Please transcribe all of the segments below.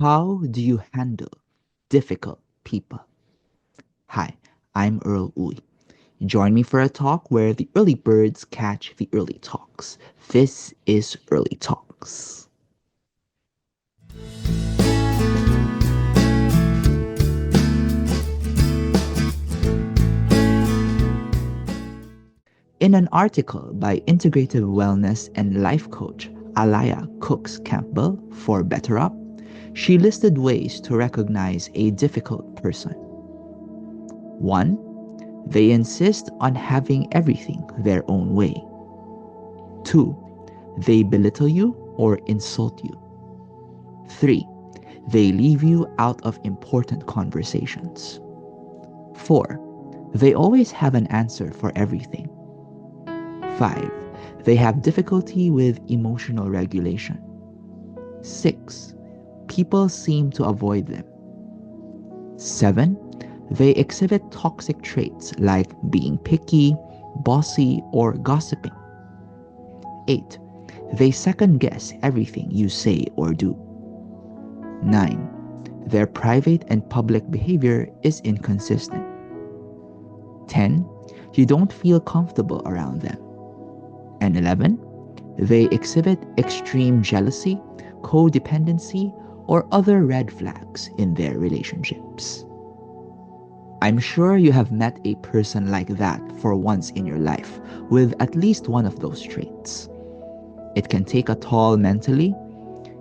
How do you handle difficult people? Hi, I'm Earl Uy. Join me for a talk where the early birds catch the early talks. This is Early Talks. In an article by integrative wellness and life coach Alaya Cooks Campbell for Better Up, she listed ways to recognize a difficult person. 1. They insist on having everything their own way. 2. They belittle you or insult you. 3. They leave you out of important conversations. 4. They always have an answer for everything. 5. They have difficulty with emotional regulation. 6. People seem to avoid them. 7. They exhibit toxic traits like being picky, bossy, or gossiping. 8. They second guess everything you say or do. 9. Their private and public behavior is inconsistent. 10. You don't feel comfortable around them. And 11. They exhibit extreme jealousy, codependency, or other red flags in their relationships. I'm sure you have met a person like that for once in your life with at least one of those traits. It can take a toll mentally.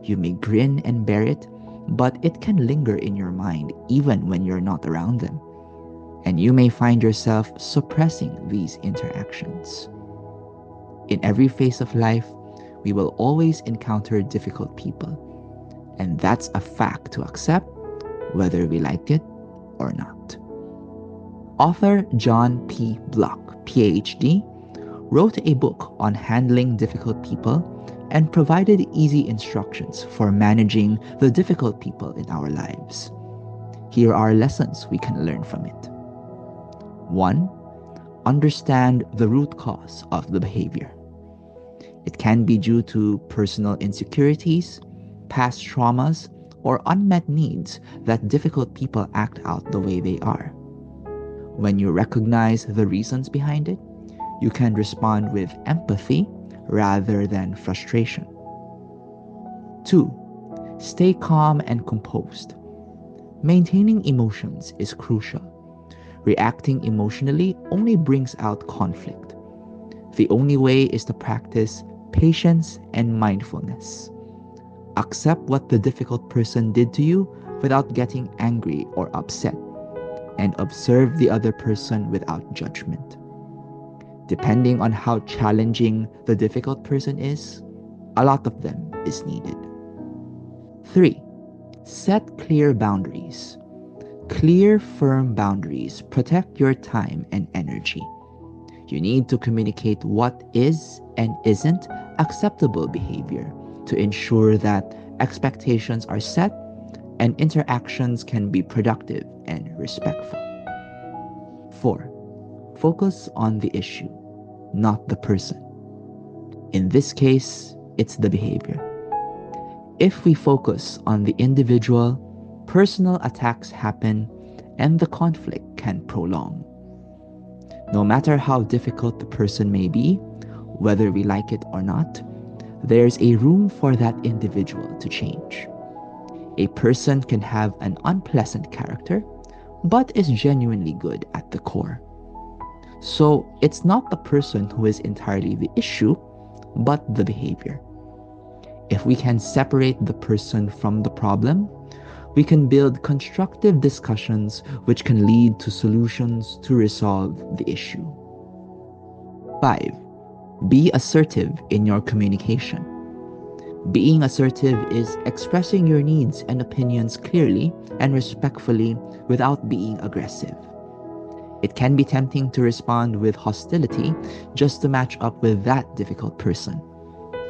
You may grin and bear it, but it can linger in your mind even when you're not around them. And you may find yourself suppressing these interactions. In every phase of life, we will always encounter difficult people. And that's a fact to accept, whether we like it or not. Author John P. Block, PhD, wrote a book on handling difficult people and provided easy instructions for managing the difficult people in our lives. Here are lessons we can learn from it. 1. Understand the root cause of the behavior. It can be due to personal insecurities, past traumas, or unmet needs that difficult people act out the way they are. When you recognize the reasons behind it, you can respond with empathy rather than frustration. 2. Stay calm and composed. Maintaining emotions is crucial. Reacting emotionally only brings out conflict. The only way is to practice patience and mindfulness. Accept what the difficult person did to you without getting angry or upset, and observe the other person without judgment. Depending on how challenging the difficult person is, a lot of them is needed. 3. Set clear boundaries. Clear, firm boundaries protect your time and energy. You need to communicate what is and isn't acceptable behavior to ensure that expectations are set and interactions can be productive and respectful. 4. Focus on the issue, not the person. In this case, it's the behavior. If we focus on the individual, personal attacks happen and the conflict can prolong. No matter how difficult the person may be, whether we like it or not, there's a room for that individual to change. A person can have an unpleasant character, but is genuinely good at the core. So it's not the person who is entirely the issue, but the behavior. If we can separate the person from the problem, we can build constructive discussions which can lead to solutions to resolve the issue. 5. Be assertive in your communication. Being assertive is expressing your needs and opinions clearly and respectfully without being aggressive. It can be tempting to respond with hostility just to match up with that difficult person,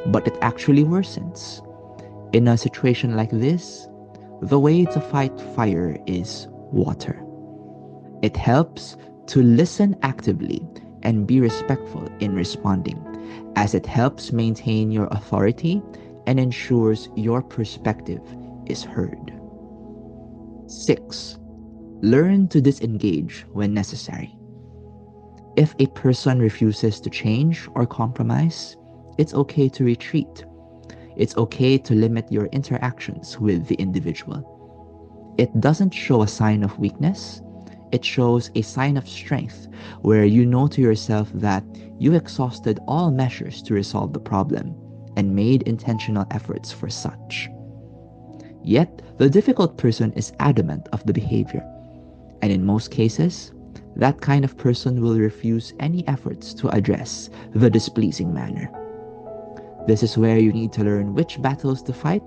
but it actually worsens. In a situation like this, the way to fight fire is water. It helps to listen actively and be respectful in responding, as it helps maintain your authority and ensures your perspective is heard. 6. Learn to disengage when necessary. If a person refuses to change or compromise, it's okay to retreat. It's okay to limit your interactions with the individual. It doesn't show a sign of weakness. It shows a sign of strength where you know to yourself that you exhausted all measures to resolve the problem and made intentional efforts for such. Yet, the difficult person is adamant of the behavior, and in most cases, that kind of person will refuse any efforts to address the displeasing manner. This is where you need to learn which battles to fight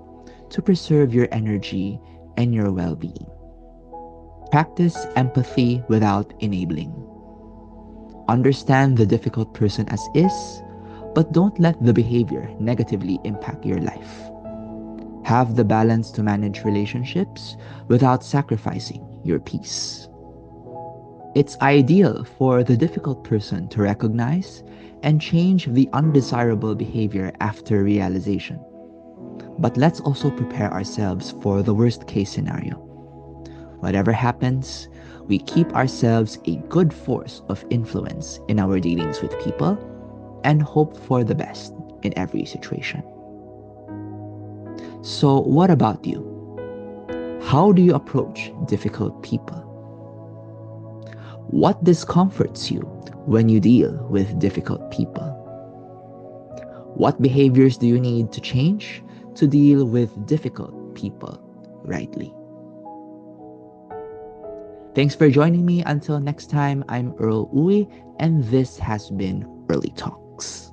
to preserve your energy and your well-being. Practice empathy without enabling. Understand the difficult person as is, but don't let the behavior negatively impact your life. Have the balance to manage relationships without sacrificing your peace. It's ideal for the difficult person to recognize and change the undesirable behavior after realization. But let's also prepare ourselves for the worst case scenario. Whatever happens, we keep ourselves a good force of influence in our dealings with people and hope for the best in every situation. So, what about you? How do you approach difficult people? What discomforts you when you deal with difficult people? What behaviors do you need to change to deal with difficult people rightly? Thanks for joining me. Until next time, I'm Earl Uy, and this has been Early Talks.